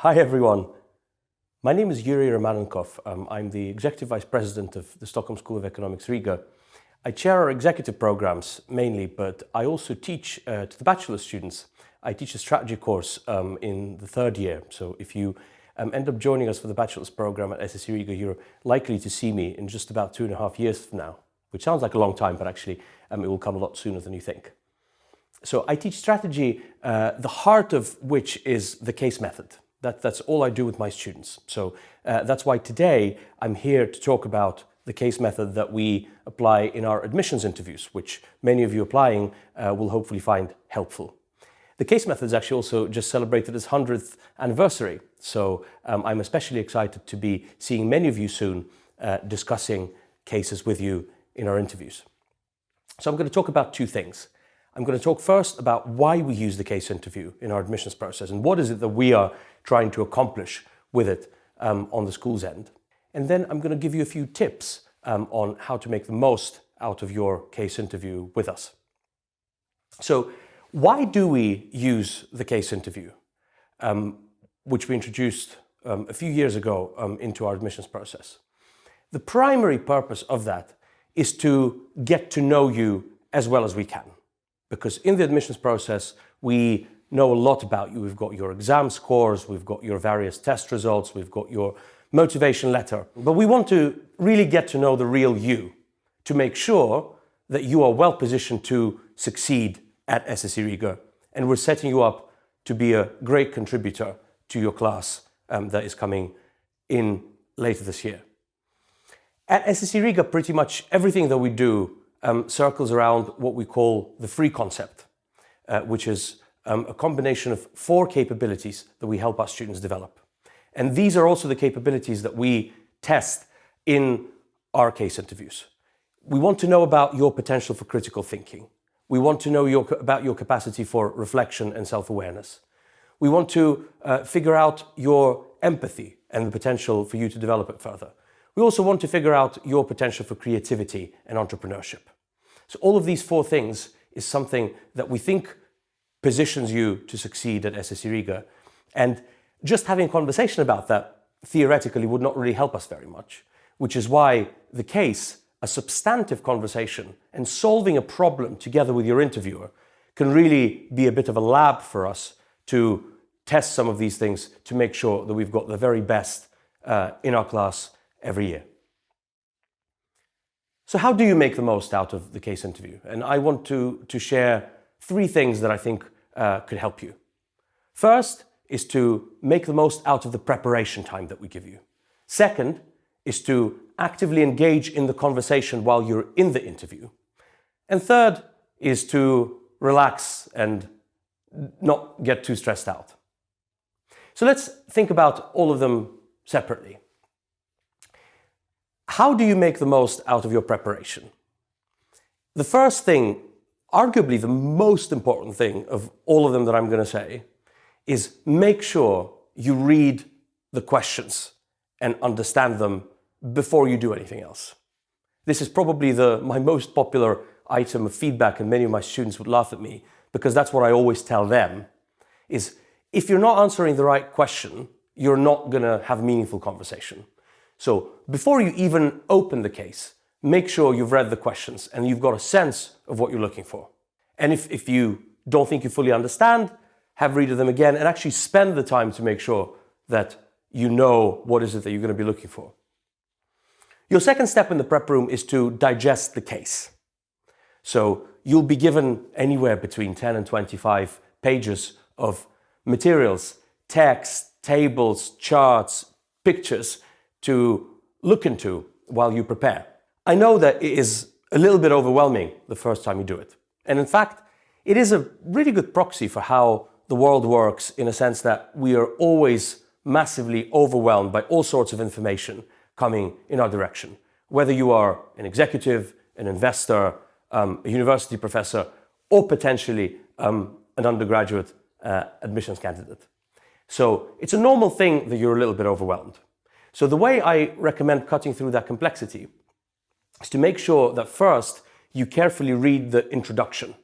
Hi everyone, my name is Yuri Romanenkov. I'm the Executive Vice President of the Stockholm School of Economics Riga. I chair our executive programs mainly, but I also teach to the Bachelor students. I teach a strategy course in the third year, so if you end up joining us for the Bachelor's program at SSE Riga, you're likely to see me in just about 2.5 years from now, which sounds like a long time, but actually it will come a lot sooner than you think. So I teach strategy, the heart of which is the case method. That's all I do with my students. So that's why today I'm here to talk about the case method that we apply in our admissions interviews, which many of you applying will hopefully find helpful. The case method is actually also just celebrated its 100th anniversary. So I'm especially excited to be seeing many of you soon discussing cases with you in our interviews. So I'm going to talk about two things. I'm going to talk first about why we use the case interview in our admissions process and what is it that we are trying to accomplish with it on the school's end. And then I'm going to give you a few tips on how to make the most out of your case interview with us. So why do we use the case interview, which we introduced a few years ago into our admissions process? The primary purpose of that is to get to know you as well as we can. Because in the admissions process, we know a lot about you. We've got your exam scores, we've got your various test results, we've got your motivation letter. But we want to really get to know the real you to make sure that you are well positioned to succeed at SSE Riga. And we're setting you up to be a great contributor to your class that is coming in later this year. At SSE Riga, pretty much everything that we do circles around what we call the free concept, which is a combination of 4 capabilities that we help our students develop. And these are also the capabilities that we test in our case interviews. We want to know about your potential for critical thinking. We want to know about your capacity for reflection and self-awareness. We want to figure out your empathy and the potential for you to develop it further. We also want to figure out your potential for creativity and entrepreneurship. So all of these 4 things is something that we think positions you to succeed at SSE Riga. And just having a conversation about that theoretically would not really help us very much, which is why the case, a substantive conversation and solving a problem together with your interviewer can really be a bit of a lab for us to test some of these things to make sure that we've got the very best in our class every year. So how do you make the most out of the case interview? And I want to share 3 things that I think could help you. First is to make the most out of the preparation time that we give you. Second is to actively engage in the conversation while you're in the interview. And third is to relax and not get too stressed out. So let's think about all of them separately. How do you make the most out of your preparation? The first thing, arguably the most important thing of all of them that I'm going to say, is make sure you read the questions and understand them before you do anything else. This is probably my most popular item of feedback, and many of my students would laugh at me because that's what I always tell them, is if you're not answering the right question, you're not going to have a meaningful conversation. So before you even open the case, make sure you've read the questions and you've got a sense of what you're looking for. And if you don't think you fully understand, have read them again and actually spend the time to make sure that you know what is it that you're going to be looking for. Your second step in the prep room is to digest the case. So you'll be given anywhere between 10 and 25 pages of materials, text, tables, charts, pictures, to look into while you prepare. I know that it is a little bit overwhelming the first time you do it. And in fact, it is a really good proxy for how the world works in a sense that we are always massively overwhelmed by all sorts of information coming in our direction. Whether you are an executive, an investor, a university professor, or potentially an undergraduate admissions candidate. So it's a normal thing that you're a little bit overwhelmed. So the way I recommend cutting through that complexity is to make sure that first you carefully read the introduction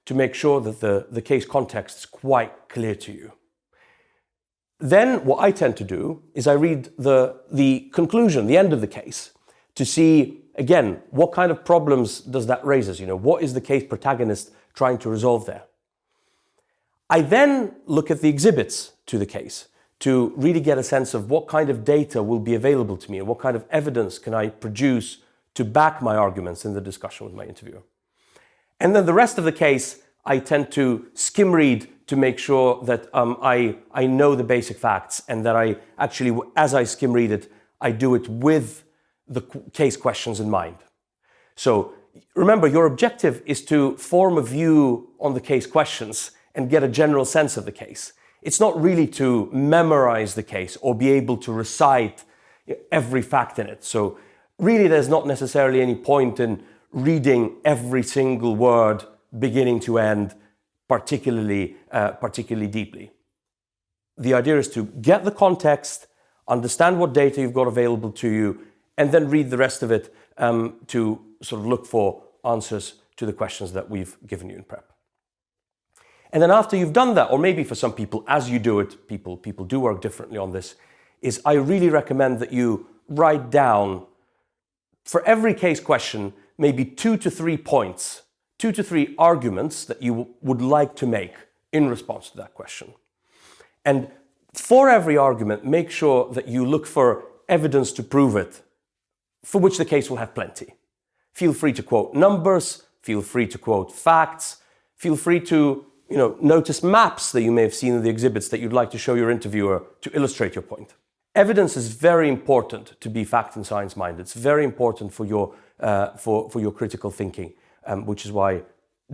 to make sure that the case context is quite clear to you. Then what I tend to do is I read the conclusion, the end of the case, to see, again, what kind of problems does that raise us? What is the case protagonist trying to resolve there? I then look at the exhibits to the case to really get a sense of what kind of data will be available to me and what kind of evidence can I produce to back my arguments in the discussion with my interviewer. And then the rest of the case, I tend to skim read to make sure that I know the basic facts, and that I actually, as I skim read it, I do it with the case questions in mind. So remember, your objective is to form a view on the case questions and get a general sense of the case. It's not really to memorize the case or be able to recite every fact in it. So really, there's not necessarily any point in reading every single word beginning to end particularly deeply. The idea is to get the context, understand what data you've got available to you, and then read the rest of it to sort of look for answers to the questions that we've given you in prep. And then after you've done that, or maybe for some people, as you do it, people do work differently on this, is I really recommend that you write down, for every case question, maybe 2 to 3 points, 2 to 3 arguments that you would like to make in response to that question. And for every argument, make sure that you look for evidence to prove it, for which the case will have plenty. Feel free to quote numbers, feel free to quote facts, feel free to notice maps that you may have seen in the exhibits that you'd like to show your interviewer to illustrate your point. Evidence is very important to be fact and science minded. It's very important for your critical thinking, which is why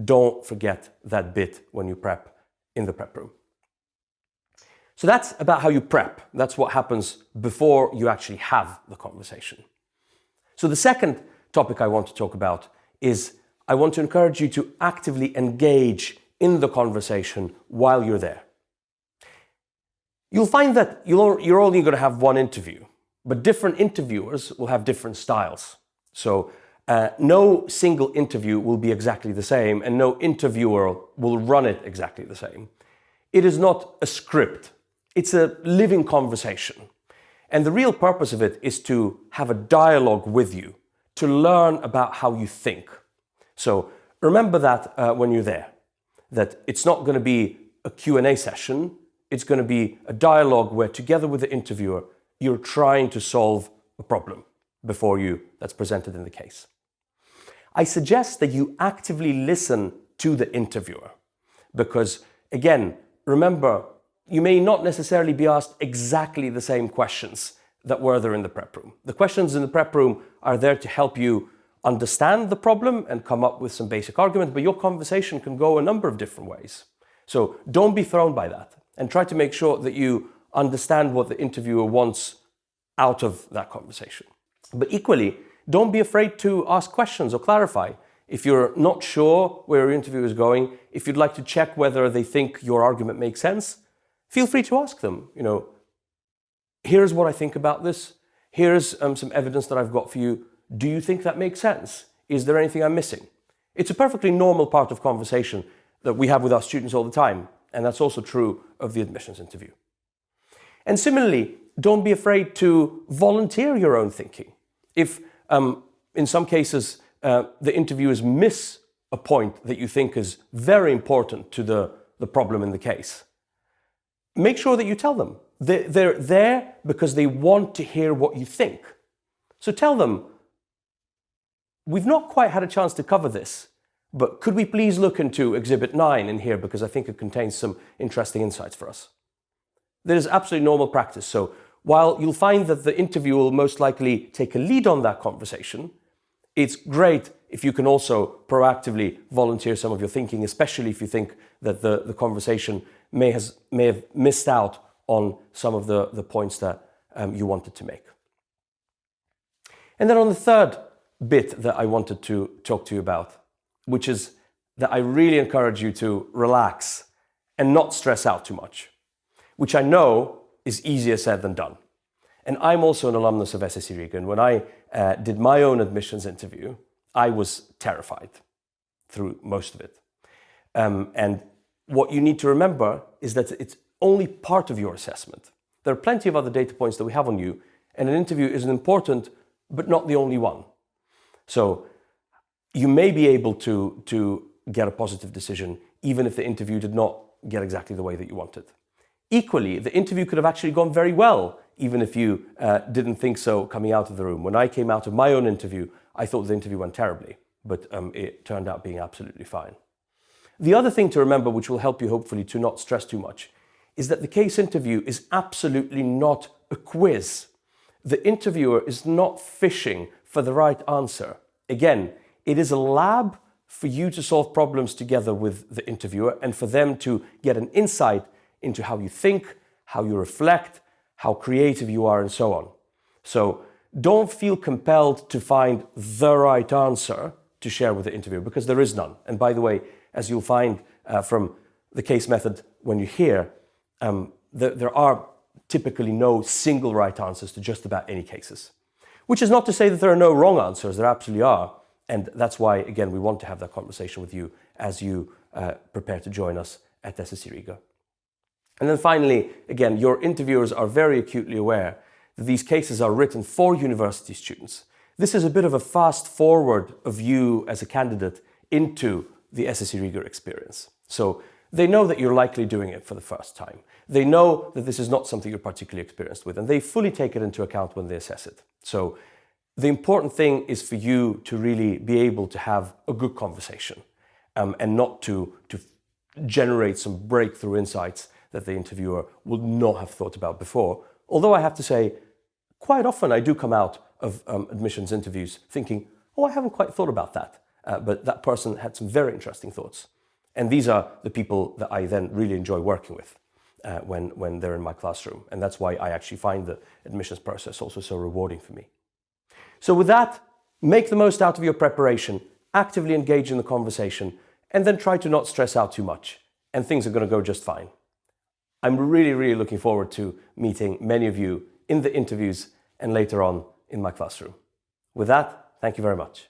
don't forget that bit when you prep in the prep room. So that's about how you prep. That's what happens before you actually have the conversation. So the second topic I want to talk about is I want to encourage you to actively engage in the conversation while you're there. You'll find that you're only going to have one interview, but different interviewers will have different styles. So no single interview will be exactly the same, and no interviewer will run it exactly the same. It is not a script. It's a living conversation. And the real purpose of it is to have a dialogue with you, to learn about how you think. So remember that when you're there, that it's not going to be a Q&A session. It's going to be a dialogue where, together with the interviewer, you're trying to solve a problem before you that's presented in the case. I suggest that you actively listen to the interviewer because, again, remember, you may not necessarily be asked exactly the same questions that were there in the prep room. The questions in the prep room are there to help you understand the problem and come up with some basic arguments, but your conversation can go a number of different ways. So don't be thrown by that, and try to make sure that you understand what the interviewer wants out of that conversation. But equally, don't be afraid to ask questions or clarify. If you're not sure where your interview is going, if you'd like to check whether they think your argument makes sense, feel free to ask them. Here's what I think about this. Here's some evidence that I've got for you. Do you think that makes sense? Is there anything I'm missing? It's a perfectly normal part of conversation that we have with our students all the time. And that's also true of the admissions interview. And similarly, don't be afraid to volunteer your own thinking. If in some cases the interviewers miss a point that you think is very important to the problem in the case, make sure that you tell them. They're there because they want to hear what you think. So tell them, we've not quite had a chance to cover this, but could we please look into Exhibit 9 in here because I think it contains some interesting insights for us. That is absolutely normal practice. So while you'll find that the interview will most likely take a lead on that conversation, it's great if you can also proactively volunteer some of your thinking, especially if you think that the conversation may have missed out on some of the points that you wanted to make. And then on the third bit that I wanted to talk to you about, which is that I really encourage you to relax and not stress out too much, which I know is easier said than done. And I'm also an alumnus of SSE Riga, and when I did my own admissions interview, I was terrified through most of it. And what you need to remember is that it's only part of your assessment. There are plenty of other data points that we have on you, and an interview is an important, but not the only one. So you may be able to get a positive decision, even if the interview did not get exactly the way that you wanted. Equally, the interview could have actually gone very well, even if you didn't think so coming out of the room. When I came out of my own interview, I thought the interview went terribly, but it turned out being absolutely fine. The other thing to remember, which will help you hopefully to not stress too much, is that the case interview is absolutely not a quiz. The interviewer is not fishing for the right answer. Again, it is a lab for you to solve problems together with the interviewer and for them to get an insight into how you think, how you reflect, how creative you are, and so on. So don't feel compelled to find the right answer to share with the interviewer, because there is none. And by the way, as you'll find from the case method when you hear, there are typically no single right answers to just about any cases. Which is not to say that there are no wrong answers, there absolutely are. And that's why, again, we want to have that conversation with you as you prepare to join us at SSE Riga. And then finally, again, your interviewers are very acutely aware that these cases are written for university students. This is a bit of a fast forward of you as a candidate into the SSE Riga experience. So they know that you're likely doing it for the first time. They know that this is not something you're particularly experienced with, and they fully take it into account when they assess it. So the important thing is for you to really be able to have a good conversation and not to generate some breakthrough insights that the interviewer would not have thought about before. Although I have to say, quite often I do come out of admissions interviews thinking, oh, I haven't quite thought about that. But that person had some very interesting thoughts. And these are the people that I then really enjoy working with when they're in my classroom. And that's why I actually find the admissions process also so rewarding for me. So with that, make the most out of your preparation, actively engage in the conversation, and then try to not stress out too much. And things are going to go just fine. I'm really, really looking forward to meeting many of you in the interviews and later on in my classroom. With that, thank you very much.